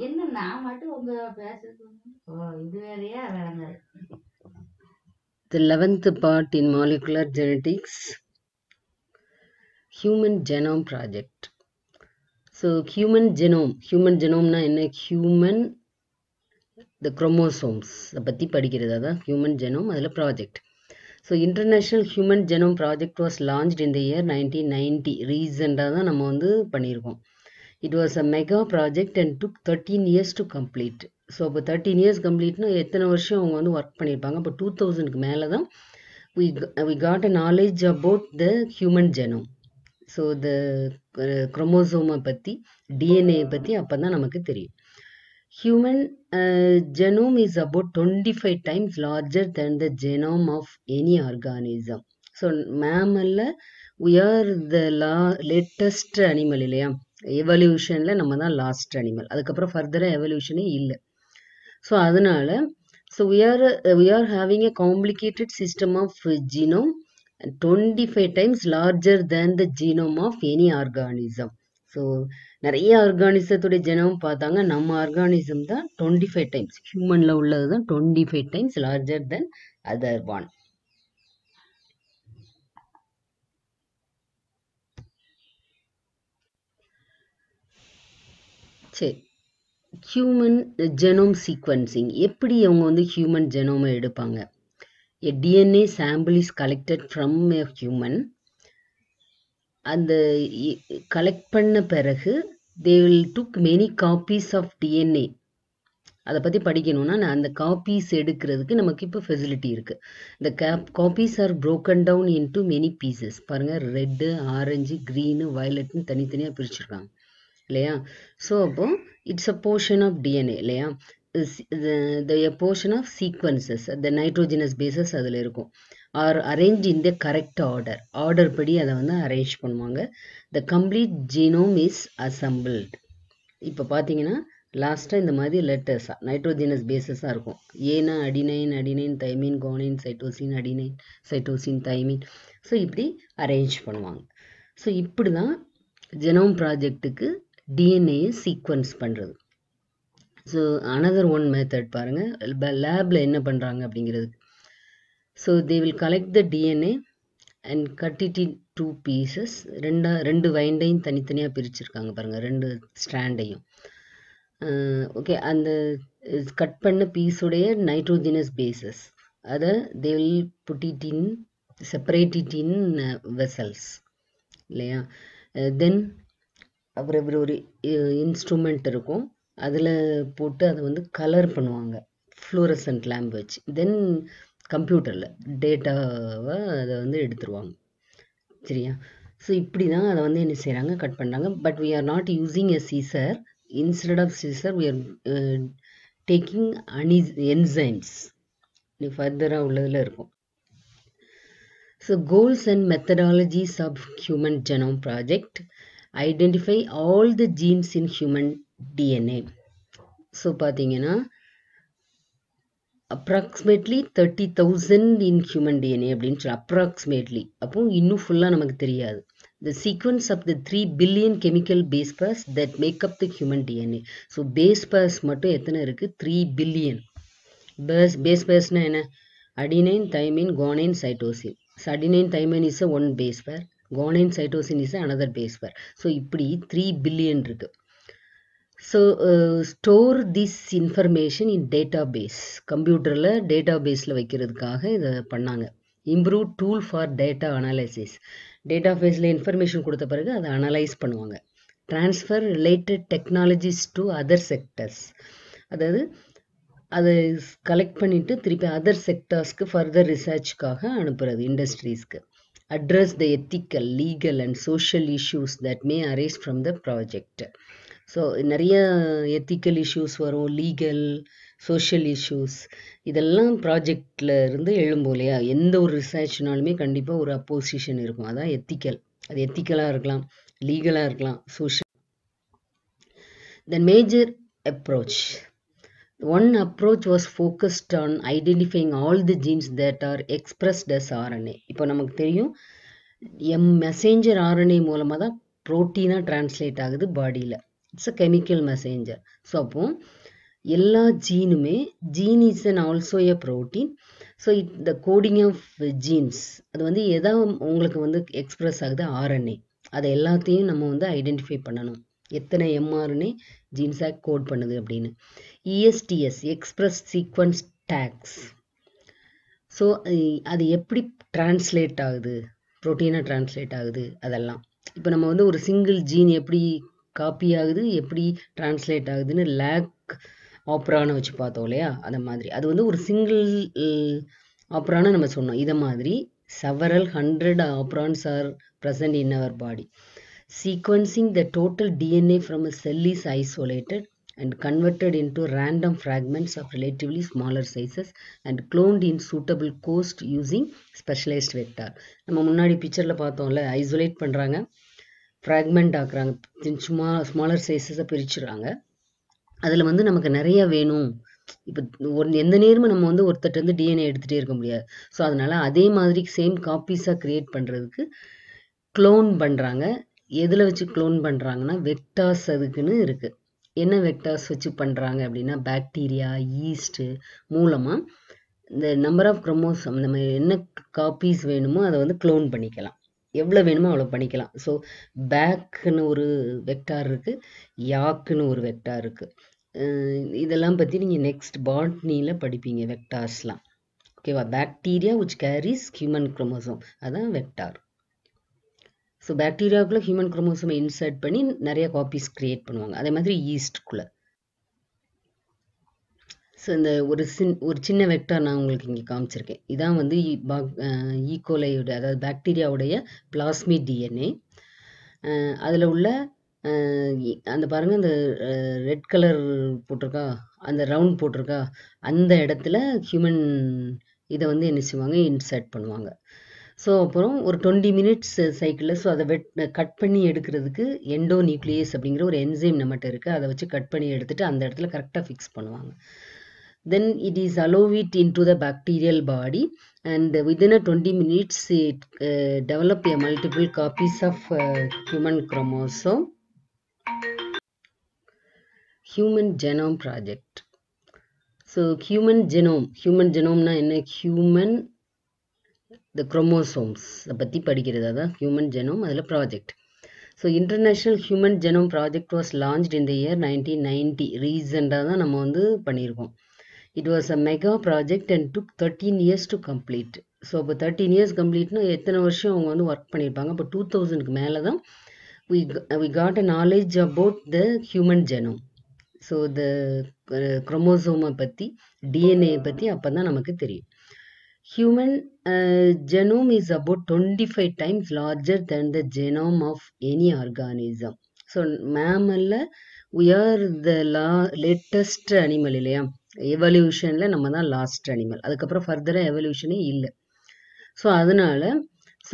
என்ன நான் மட்டும் உங்க பேசுறது இது வேறையா வேற. The 11th part in molecular genetics, human genome project. So human genome na enna? Human the chromosomes பத்தி படிக்கிறது அதான் human genome அதில் project. So International Human Genome Project was launched in the year 1990. ரீசெண்டாக தான் நம்ம வந்து பண்ணியிருக்கோம். It was a mega project and took 13 years to complete. So அப்போ 13 years கம்ப்ளீட்னா எத்தனை வருஷம் அவங்க வந்து ஒர்க் பண்ணியிருப்பாங்க. அப்போ 2000க்கு மேலே தான் we got a knowledge about the human genome. So the குரோமோசோமை பற்றி டிஎன்ஏ பற்றி அப்போ தான் நமக்கு தெரியும். Human genome is about 25 times larger than the genome of any organism. So mammal we are the latest animal இல்லையா? எவல்யூஷன்ல நம்ம தான் லாஸ்ட் அனிமல். அதுக்கப்புறம் ஃபர்தரா எவல்யூஷனே இல்லை. ஸோ அதனால we are having a complicated system of genome 25 times larger than the genome of any organism. So நிறைய ஆர்கானிசத்துடைய genome பார்த்தாங்க. நம்ம ஆர்கானிசம் தான் 25 டைம்ஸ், ஹியூமன்ல உள்ளது தான் 25 times larger then other one. சரி, ஹியூமன் ஜெனோம் சீக்வன்சிங் எப்படி அவங்க வந்து ஹியூமன் ஜெனோமை எடுப்பாங்க? A DNA sample is collected from a human. அந்த கலெக்ட் பண்ண பிறகு they will took many copies of DNA. அதை பற்றி படிக்கணும்னா அந்த காப்பீஸ் எடுக்கிறதுக்கு நமக்கு இப்போ ஃபெசிலிட்டி இருக்குது. இந்த copies are broken down into many pieces. பாருங்கள், ரெட்டு, ஆரஞ்சு, க்ரீனு, வயலட்னு தனித்தனியாக பிரிச்சுருக்காங்க இல்லையா? ஸோ அப்போ it's a portion of DNA இல்லையா? the portion of sequences, the nitrogenous bases அதில் இருக்கும். Are arrange in the correct order படி அதை வந்து அரேஞ்ச் பண்ணுவாங்க. The complete genome is assembled. இப்போ பார்த்தீங்கன்னா லாஸ்ட்டாக இந்த மாதிரி லெட்டர்ஸாக நைட்ரோஜினஸ் பேஸஸாக இருக்கும். ஏன்னா adenine thymine, guanine, cytosine, adenine, cytosine, thymine. So இப்படி அரேஞ்ச் பண்ணுவாங்க. ஸோ இப்படி தான் ஜெனோம் ப்ராஜெக்ட்டுக்கு டிஎன்ஏ சீக்வன்ஸ் பண்ணுறது. ஸோ அனதர் ஒன் மெத்தட் பாருங்கள், லேபில் என்ன பண்ணுறாங்க அப்படிங்கிறது. So they will collect the DNA and cut it in 2 pieces. ரெண்டு வைண்டையும் தனித்தனியாக பிரிச்சுருக்காங்க பாருங்கள், 2 ஸ்ட்ராண்டையும். ஓகே, அந்த கட் பண்ண பீஸுடைய நைட்ரோஜினஸ் பேசஸ் அதை they will put it in, separate it in vessels இல்லையா? தென் அப்புறம் ஒரு இன்ஸ்ட்ருமெண்ட் இருக்கும், அதில் போட்டு அதை வந்து கலர் பண்ணுவாங்க ஃப்ளூரசன்ட் லேம்ப் வச்சு. தென் கம்ப்யூட்டரில் டேட்டாவை அதை வந்து எடுத்துருவாங்க. சரியா? ஸோ இப்படி தான் அதை வந்து என்ன செய்கிறாங்க, கட் பண்ணுறாங்க. But we are not using a scissor. Instead of scissor we are taking enzymes. நீ ஃபர்தராக உள்ளதில் இருக்கும். So goals and methodologies of human genome project. Identify all the genes in human DNA. So பார்த்தீங்கன்னா approximately 30,000 in human DNA அப்படின்னு சொல்லி approximately. அப்போ இன்னும் ஃபுல்லாக நமக்கு தெரியாது. The sequence of the 3 billion chemical base pairs that make up the human DNA. So base pairs மட்டும் எத்தனை இருக்குது? 3 billion. base pairsனா என்ன? Adenine, thymine, guanine, cytosine. So adenine, thymine is one base pair, guanine, cytosine is another base pair. So இப்படி 3 billion இருக்குது. So store this information in database. கம்ப்யூட்டரில் டேட்டாபேஸில் வைக்கிறதுக்காக இதை பண்ணாங்க. Improve tool for data analysis. டேட்டாபேஸில் இன்ஃபர்மேஷன் கொடுத்த பிறகு அதை அனலைஸ் பண்ணுவாங்க. Transfer related technologies to other sectors. அதாவது அதை கலெக்ட் பண்ணிவிட்டு திருப்பி அதர் செக்டர்ஸ்க்கு ஃபர்தர் ரிசர்ச்சுக்காக அனுப்புறது இண்டஸ்ட்ரீஸ்க்கு. Address the ethical, legal and social issues that may arise from the project. So நிறைய எத்திக்கல் இஷ்யூஸ் வரும், லீகல், சோஷியல் இஷ்யூஸ், இதெல்லாம் ப்ராஜெக்டில் இருந்து எழும்பும் இல்லையா? எந்த ஒரு ரிசர்ச்னாலுமே கண்டிப்பாக ஒரு அப்போசிஷன் இருக்கும். அதான் எத்திக்கல். அது எத்திக்கலாக இருக்கலாம், லீகலாக இருக்கலாம், social. The major approach. One approach was focused on identifying all the genes that are expressed as RNA. இப்போ நமக்கு தெரியும் மெசேஞ்சர் RNA மூலமாக தான் ப்ரோட்டீனாக டிரான்ஸ்லேட் ஆகுது பாடியில். It's a chemical messenger. So அப்போ எல்லா ஜீனுமே gene is and also a protein. So the coding of genes அது வந்து எதா உங்களுக்கு வந்து எக்ஸ்பிரஸ் ஆகுது, ஆர்என்ஏ. அதை எல்லாத்தையும் நம்ம வந்து ஐடென்டிஃபை பண்ணணும், எத்தனை எம்ஆர்என்ஏ ஜீன்ஸாக கோட் பண்ணுது அப்படின்னு. இஎஸ்டிஎஸ் எக்ஸ்பிரஸ் சீக்வன்ஸ் டேக்ஸ். ஸோ அது எப்படி டிரான்ஸ்லேட் ஆகுது, ப்ரோட்டீனாக டிரான்ஸ்லேட் ஆகுது அதெல்லாம். இப்போ நம்ம வந்து ஒரு சிங்கிள் ஜீன் எப்படி காப்பி ஆகுது, எப்படி டிரான்ஸ்லேட் ஆகுதுன்னு லேக் ஆப்ரான்னு வச்சு பார்த்தோம் இல்லையா, அதை மாதிரி அது வந்து ஒரு சிங்கிள் ஆப்ரான்னு நம்ம சொன்னோம். இதை மாதிரி several hundred operons are present in our body. Sequencing the total DNA from a cell is isolated and converted into random fragments of relatively smaller sizes and cloned in suitable coast using specialized vector. நம்ம முன்னாடி பிக்சரில் பார்த்தோம்ல, isolate பண்ணுறாங்க, fragment ஆக்குறாங்க, smaller சைஸஸை பிரிச்சுடுறாங்க. அதில் வந்து நமக்கு நிறைய வேணும். இப்போ எந்த நேரமும் நம்ம வந்து ஒருத்தட்ட வந்து டிஎன்ஏ எடுத்துகிட்டே இருக்க முடியாது. ஸோ அதனால் அதே மாதிரி சேம் காப்பீஸாக க்ரியேட் பண்ணுறதுக்கு க்ளோன் பண்ணுறாங்க. எதில் வச்சு க்ளோன் பண்ணுறாங்கன்னா வெக்டார்ஸ் அதுக்குன்னு இருக்குது. என்ன வெக்டார்ஸ் வச்சு பண்ணுறாங்க அப்படின்னா பாக்டீரியா, ஈஸ்ட்டு மூலமாக இந்த நம்பர் ஆஃப் குரோமோசோம் நம்ம என்ன காப்பீஸ் வேணுமோ அதை வந்து க்ளோன் பண்ணிக்கலாம், எவ்வளோ வேணுமோ அவ்வளோ பண்ணிக்கலாம். ஸோ பேக்குன்னு ஒரு வெக்டார் இருக்குது, யாக்குன்னு ஒரு வெக்டார் இருக்குது. இதெல்லாம் பற்றி நீங்கள் நெக்ஸ்ட் பாட்னியில் படிப்பீங்க, வெக்டார்ஸ்லாம். ஓகேவா? Bacteria which carries human chromosome, அதான் வெக்டார். ஸோ பாக்டீரியாவுக்குள்ளே ஹியூமன் குரோமோசோமை இன்சர்ட் பண்ணி நிறைய காப்பீஸ் க்ரியேட் பண்ணுவாங்க. அதே மாதிரி ஈஸ்ட்டுக்குள்ளே. ஸோ இந்த ஒரு சின்ன வெக்டார் நான் உங்களுக்கு இங்கே காமிச்சிருக்கேன். இதான் வந்து ஈகோலையோட, அதாவது பாக்டீரியாவுடைய பிளாஸ்மிட் டிஎன்ஏ. அதில் உள்ள அந்த பாருங்கள், அந்த ரெட் கலர் போட்டிருக்கா, அந்த ரவுண்ட் போட்டிருக்கா, அந்த இடத்துல ஹியூமன் இதை வந்து என்ன செய்வாங்க, இன்சர்ட் பண்ணுவாங்க. ஸோ அப்புறம் ஒரு 20 மினிட்ஸ் சைக்கிளில், ஸோ அதை கட் பண்ணி எடுக்கிறதுக்கு எண்டோ நியூக்ளியஸ் அப்படிங்கிற ஒரு என்சைம் நம்மகிட்ட இருக்குது. அதை வச்சு கட் பண்ணி எடுத்துகிட்டு அந்த இடத்துல கரெக்டாக ஃபிக்ஸ் பண்ணுவாங்க. Then it is allow it into the bacterial body, and within a 20 minutes it develop a multiple copies of human chromosome. Human Genome Project. So human genome na enna, human the chromosomes பத்தி படிக்கிறது, அதான் human genome, அதில் project. So International Human Genome Project was launched in the year 1990. ரீசெண்டாக தான் நம்ம வந்து பண்ணியிருக்கோம். It was a mega project and took 13 years to complete. So இப்போ 13 years கம்ப்ளீட்னா எத்தனை வருஷம் அவங்க வந்து ஒர்க் பண்ணியிருப்பாங்க? இப்போ 2000க்கு மேலே தான் we got a knowledge about the human genome. So இந்த குரோமோசோமை பற்றி, டிஎன்ஏ பற்றி அப்போ தான் நமக்கு தெரியும். Human genome is about 25 times larger than the genome of any organism. So mammal we are the latest animal இல்லையா? எவல்யூஷனில் நம்ம தான் லாஸ்ட் அனிமல். அதுக்கப்புறம் ஃபர்தராக எவல்யூஷனே இல்லை. ஸோ அதனால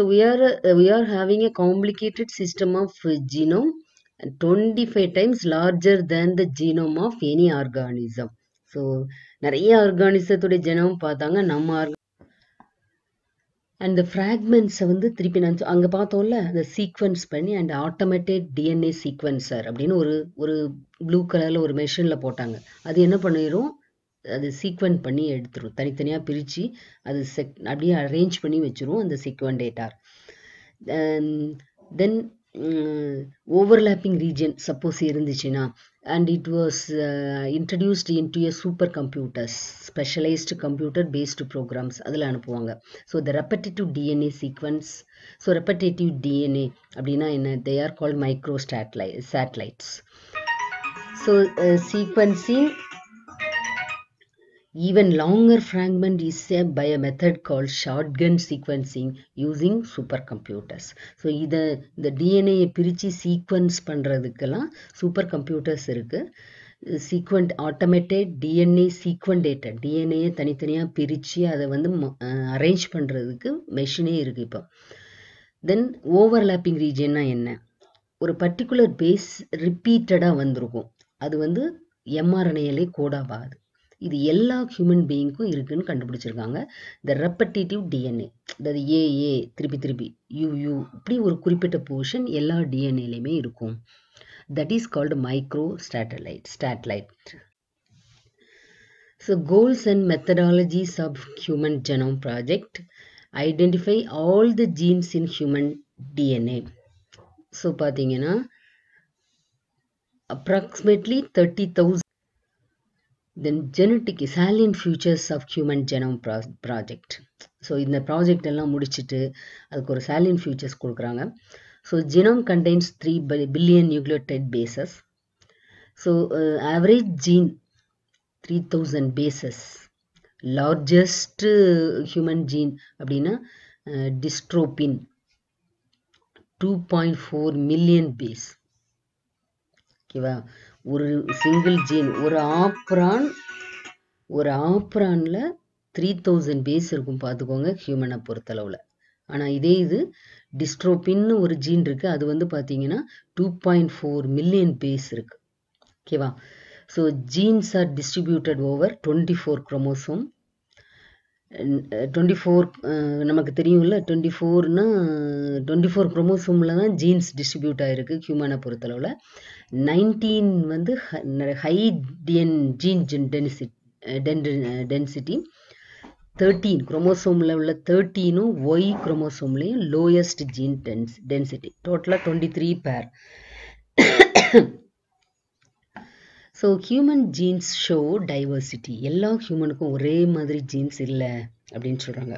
we are having a complicated system of genome 25 times larger than the genome of any organism. So நிறைய ஆர்கானிசத்துடைய genome பார்த்தாங்க. நம்ம அண்ட் இந்த ஃப்ராக்மெண்ட்ஸை வந்து திருப்பி நான் அங்கே பார்த்தோம்ல, அந்த சீக்வன்ஸ் பண்ணி அண்ட் ஆட்டோமேட்டட் டிஎன்ஏ சீக்வன்சர் அப்படின்னு ஒரு ப்ளூ கலரில் ஒரு மெஷினில் போட்டாங்க. அது என்ன பண்ணிடும், அது சீக்வென்ட் பண்ணி எடுத்துரும், தனித்தனியாக பிரித்து அது அப்படியே அரேஞ்ச் பண்ணி வச்சுரும் அந்த சீக்வென்ட் டேட்டார். தென் ஓவர்லாப்பிங் ரீஜன் சப்போஸ் இருந்துச்சுன்னா, and it was introduced into a super computers, specialized computer based programs, அதில் அனுப்புவாங்க. So the repetitive DNA sequence. So repetitive DNA அப்படின்னா என்ன? they are called micro satellites. So sequencing even longer fragment is by a method called shotgun sequencing using supercomputers. So இந்த டிஎன்ஏயை பிரித்து sequence பண்ணுறதுக்கெல்லாம் super computers இருக்குது. Automated DNA சீக்வெண்டேட்டர், டிஎன்ஏயை தனித்தனியாக பிரித்து அதை வந்து arrange பண்ணுறதுக்கு மெஷினே இருக்குது இப்போ. தென் ஓவர்லாப்பிங் ரீஜன்னா என்ன? ஒரு பர்டிகுலர் பேஸ் ரிப்பீட்டடாக வந்திருக்கும், அது வந்து எம்ஆர்என்ஏலே கோடாகாது. இது எல்லா ஹியூமன் பீயிங்க்கும் இருக்குன்னு கண்டுபிடிச்சிருக்காங்க. இந்த ரெப்படேட்டிவ் டிஎன்ஏ, அதாவது ஏஏ திருப்பி யூ இப்படி ஒரு குறிப்பிட்ட போர்ஷன் எல்லா டிஎன்ஏலையுமே இருக்கும். That is called micro satellite. So goals and methodologies of Human Genome Project: identify all the genes in human DNA. So பாத்தீங்கன்னா approximately 30,000. Then genetic salient features of Human Genome Project. So இந்த project எல்லாம் முடிச்சிட்டு அதுக்கு ஒரு salient features கொடுக்குறாங்க. So genome contains 3 billion nucleotide bases. So average gene 3000 bases. Largest human gene அப்படின்னா dystrophin 2.4 million base. ஓகேவா? ஒரு சிங்கிள் ஜீன், ஒரு ஆப்ரான்ல 3000 பேஸ் இருக்கும் பார்த்துக்கோங்க ஹியூமனை பொறுத்தளவில். ஆனால் இதே இது டிஸ்ட்ரோபின்னு ஒரு ஜீன் இருக்கு, அது வந்து பார்த்தீங்கன்னா 2.4 மில்லியன் பேஸ் இருக்கு. ஓகேவா? So genes are distributed over 24 chromosome. 24 நமக்கு தெரியும்ல, 24 குரோமோசோமில் தான் ஜீன்ஸ் டிஸ்ட்ரிபியூட் ஆகிருக்கு ஹியூமனை பொறுத்தளவில். 19 வந்து ஹை ஜீன் டென்சிட்டி, 13 குரோமோசோமில் உள்ள 13 ஒய் குரோமோசோம்லேயும் லோயஸ்ட் ஜீன் டென்சிட்டி. டோட்டலாக 23 பேர். So human jeans show diversity. எல்லா ஹியூமனுக்கும் ஒரே மாதிரி ஜீன்ஸ் இல்லை அப்படின்னு சொல்கிறாங்க.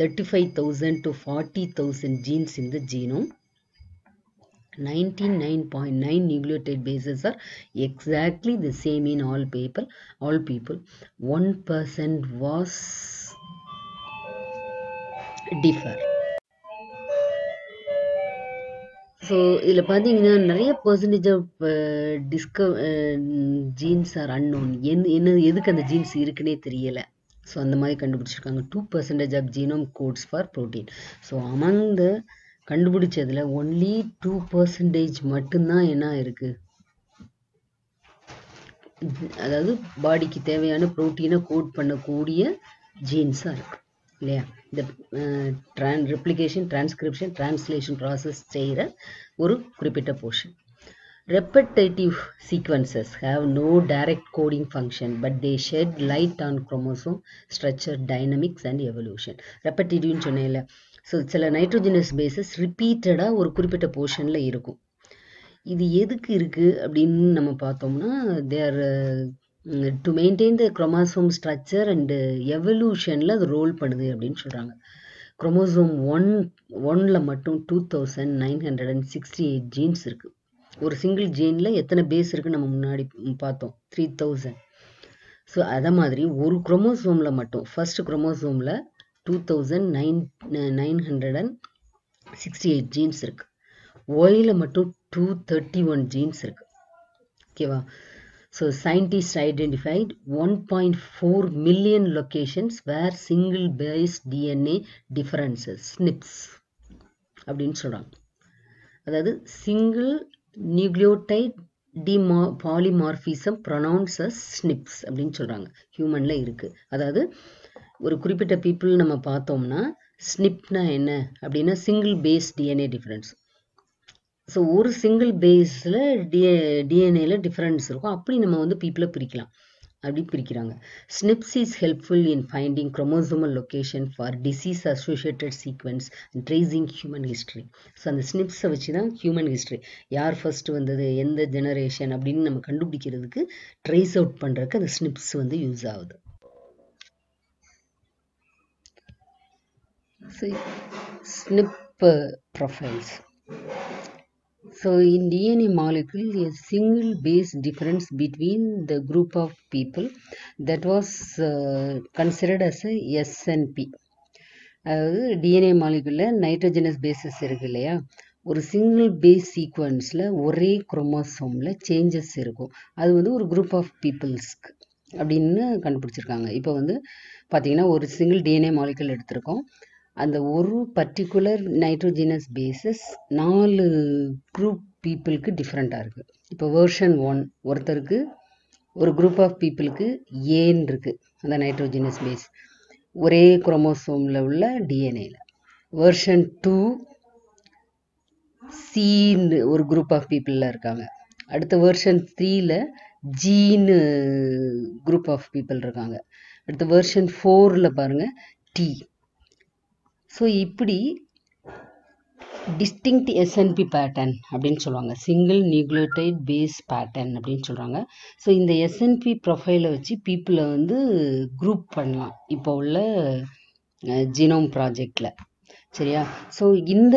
35,000 to 40,000 jeans in the genome. 99.9 nucleotide bases are exactly the same in all people. 1% was differ. So இதில் பார்த்தீங்கன்னா நிறைய percentage of genes are unknown. எதுக்கு அந்த ஜீன்ஸ் இருக்குன்னே தெரியலை. ஸோ அந்த மாதிரி கண்டுபிடிச்சிருக்காங்க. 2% of genome codes for protein. So among the கண்டுபிடிச்சதில் ஒன்லி 2% மட்டும்தான் என்ன இருக்குது, அதாவது பாடிக்கு தேவையான ப்ரோட்டீனை கோட் பண்ணக்கூடிய ஜீன்ஸாக இருக்குது இல்லையா? இந்த ரெப்ளிகேஷன், டிரான்ஸ்கிரிப்ஷன், டிரான்ஸ்லேஷன் ப்ராசஸ் செய்கிற ஒரு குறிப்பிட்ட portion. Repetitive sequences have no direct coding function, but they shed light on chromosome structure, dynamics and evolution. Repetitive சொன்னேன்ல, ஸோ சில நைட்ரோஜனஸ் பேசஸ் ரிப்பீட்டடாக ஒரு குறிப்பிட்ட போர்ஷனில் இருக்கும். இது எதுக்கு இருக்குது அப்படின்னு நம்ம பார்த்தோம்னா, there to maintain the chromosome structure and எவல்யூஷனில் அது ரோல் பண்ணுது அப்படின்னு சொல்கிறாங்க. குரோமோசோம் 1ல் மட்டும் 2968 ஜீன்ஸ் இருக்குது. ஒரு சிங்கிள் ஜீனில் எத்தனை பேஸ் இருக்குன்னு நம்ம முன்னாடி பார்த்தோம், 3000. ஸோ அதை மாதிரி ஒரு குரோமோசோமில் மட்டும், ஃபர்ஸ்ட் குரோமோசோமில் 2968 ஜீன்ஸ் இருக்குது. ஒயில் மட்டும் 231 ஜீன்ஸ் இருக்குது. ஓகேவா? So scientist identified 1.4 million locations where single base DNA differences, SNPs அப்படின்னு சொல்கிறாங்க. அதாவது single nucleotide polymorphism pronounced as SNPs அப்படின்னு சொல்கிறாங்க. ஹியூமனில் இருக்குது. அதாவது ஒரு குறிப்பிட்ட பீப்புள் நம்ம பார்த்தோம்னா ஸ்னிப்னா என்ன அப்படின்னா single base DNA difference. So ஒரு சிங்கிள் பேஸில் டிஎன்ஏல டிஃப்ரென்ஸ் இருக்கும். அப்படி நம்ம வந்து பீப்புளை பிரிக்கலாம். அப்படி பிரிக்கிறாங்க. SNPs is helpful in finding chromosomal location for disease associated sequence and tracing human history. So அந்த ஸ்னிப்ஸை வச்சு தான் ஹியூமன் ஹிஸ்ட்ரி, யார் ஃபர்ஸ்ட் வந்தது, எந்த ஜெனரேஷன் அப்படின்னு நம்ம கண்டுபிடிக்கிறதுக்கு, ட்ரேஸ் அவுட் பண்ணுறதுக்கு அந்த ஸ்னிப்ஸ் வந்து யூஸ் ஆகுது. SNP profiles. So in DNA molecule, a single base difference between the group of people that was considered as a SNP. அதாவது டிஎன்ஏ மாலிகுலில் நைட்ரோஜனஸ் பேசஸ் இருக்கு இல்லையா, ஒரு சிங்கிள் பேஸ் சீக்வன்ஸில் ஒரே குரோமோசோமில் சேஞ்சஸ் இருக்கும். அது வந்து ஒரு குரூப் ஆஃப் பீப்புள்ஸ்க்கு அப்படின்னு கண்டுபிடிச்சிருக்காங்க. இப்போ வந்து பார்த்தீங்கன்னா ஒரு சிங்கிள் டிஎன்ஏ மாலிகுல் எடுத்திருக்கோம். அந்த ஒரு பர்டிகுலர் நைட்ரோஜினஸ் பேசஸ் 4 குரூப் பீப்புளுக்கு டிஃப்ரெண்ட்டாக இருக்குது. இப்போ வெர்ஷன் 1 ஒருத்தருக்கு ஒரு குரூப் ஆஃப் பீப்புளுக்கு ஏன்னு இருக்குது, அந்த நைட்ரோஜினஸ் பேஸ் ஒரே குரோமோசோமில் உள்ள டிஎன்ஏல. வெர்ஷன் 2 சின்னு ஒரு குரூப் ஆஃப் பீப்புளில் இருக்காங்க. அடுத்த வெர்ஷன் 3ல ஜீன்னு குரூப் ஆஃப் பீப்புள் இருக்காங்க. அடுத்த வெர்ஷன் 4ல் பாருங்கள் டி. ஸோ இப்படி டிஸ்டிங்க்ட் எஸ்என்பி பேட்டர்ன் அப்படின்னு சொல்லுவாங்க, சிங்கிள் நியூக்ளியோடைட் பேஸ் பேட்டர்ன் அப்படின்னு சொல்கிறாங்க. ஸோ இந்த எஸ்என்பி ப்ரொஃபைலை வச்சு பீப்புளை வந்து குரூப் பண்ணலாம் இப்போ உள்ள ஜீனோம் ப்ராஜெக்டில். சரியா? ஸோ இந்த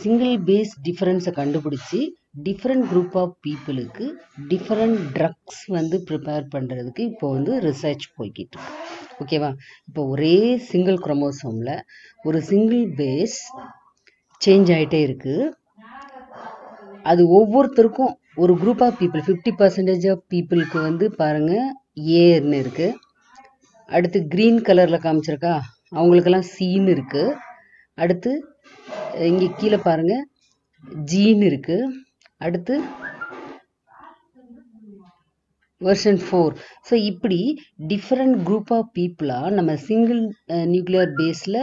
சிங்கிள் பேஸ் டிஃப்ரென்ஸை கண்டுபிடிச்சி டிஃப்ரெண்ட் குரூப் ஆஃப் பீப்புளுக்கு டிஃப்ரெண்ட் ட்ரக்ஸ் வந்து ப்ரிப்பேர் பண்ணுறதுக்கு இப்போ வந்து ரிசர்ச் போய்கிட்டு இருக்கு. ஓகேவா? இப்போ ஒரே சிங்கிள் குரோமோசோமில் ஒரு சிங்கிள் பேஸ் சேஞ்ச் ஆகிட்டே இருக்குது. அது ஒவ்வொருத்தருக்கும் ஒரு குரூப் ஆஃப் பீப்புள் 50% ஆஃப் பீப்புளுக்கு வந்து பாருங்கள் ஏன்னு இருக்குது. அடுத்து க்ரீன் கலரில் காமிச்சிருக்கா, அவங்களுக்கெல்லாம் சீன்னு இருக்குது. அடுத்து இங்கே கீழே பாருங்கள் ஜீன் இருக்குது. அடுத்து வெர்ஷன் 4. ஸோ இப்படி டிஃப்ரெண்ட் குரூப் ஆஃப் பீப்புளாக நம்ம சிங்கிள் நியூக்ளியர் பேஸில்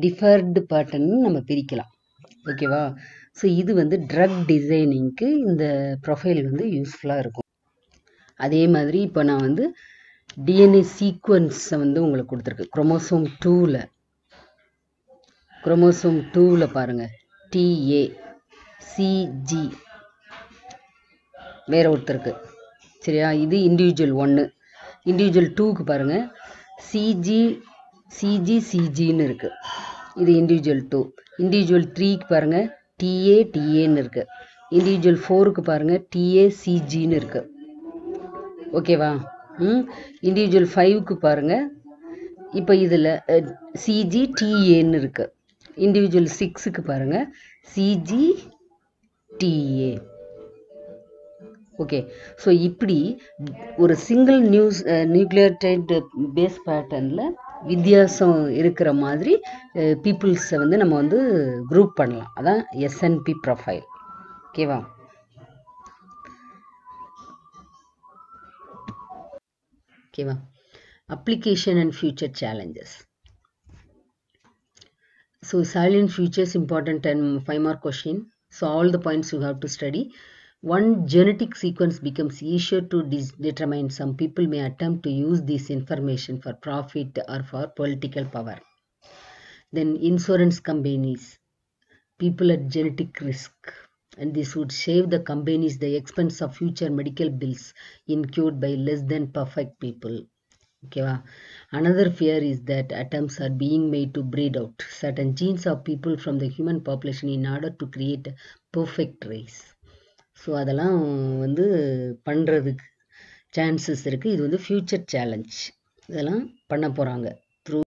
டிஃபர்டு பேட்டர்ன் நம்ம பிரிக்கலாம். ஓகேவா? ஸோ இது வந்து ட்ரக் டிசைனிங்க்கு இந்த ப்ரொஃபைல் வந்து யூஸ்ஃபுல்லாக இருக்கும். அதே மாதிரி இப்போ நான் வந்து டிஎன்ஏ சீக்வன்ஸை வந்து உங்களுக்கு கொடுத்துருக்கு. குரோமோசோம் 2ல் பாருங்கள் டிஏ சிஜி வேற ஒருத்தருக்கு. சரியா? இது இண்டிவிஜுவல் 1. இண்டிவிஜுவல் 2க்கு பாருங்கள் சிஜின்னு இருக்குது, இது இண்டிவிஜுவல் 2. இண்டிவிஜுவல் 3க்கு பாருங்கள் டிஏன்னு இருக்குது. இண்டிவிஜுவல் 4க்கு பாருங்கள் டிஏசிஜின்னு இருக்குது. ஓகேவா? இண்டிவிஜுவல் 5க்கு பாருங்கள் இப்போ இதில் சிஜிடிஏன்னு இருக்குது. இண்டிவிஜுவல் 6க்கு பாருங்கள் சிஜிடிஏ. ஓகே. ஸோ இப்படி ஒரு சிங்கிள் நியூக்ளியோடைட் பேஸ் பேட்டர்னில் வித்தியாசம் இருக்கிற மாதிரி பீப்புள்ஸை வந்து நம்ம வந்து குரூப் பண்ணலாம். அதான் எஸ்என்பி ப்ரொஃபைல். ஓகேவா? Application and future challenges. So silent futures important and 5 mark question. So all the points you have to study. One genetic sequence becomes easier to determine. Some people may attempt to use this information for profit or for political power. Then insurance companies, people at genetic risk, and this would save the companies the expense of future medical bills incurred by less than perfect people. Okay, another fear is that attempts are being made to breed out certain genes of people from the human population in order to create a perfect race. So அதெல்லாம் வந்து பண்ணுறதுக்கு chances இருக்குது. இது வந்து future challenge, இதெல்லாம் பண்ண போகிறாங்க.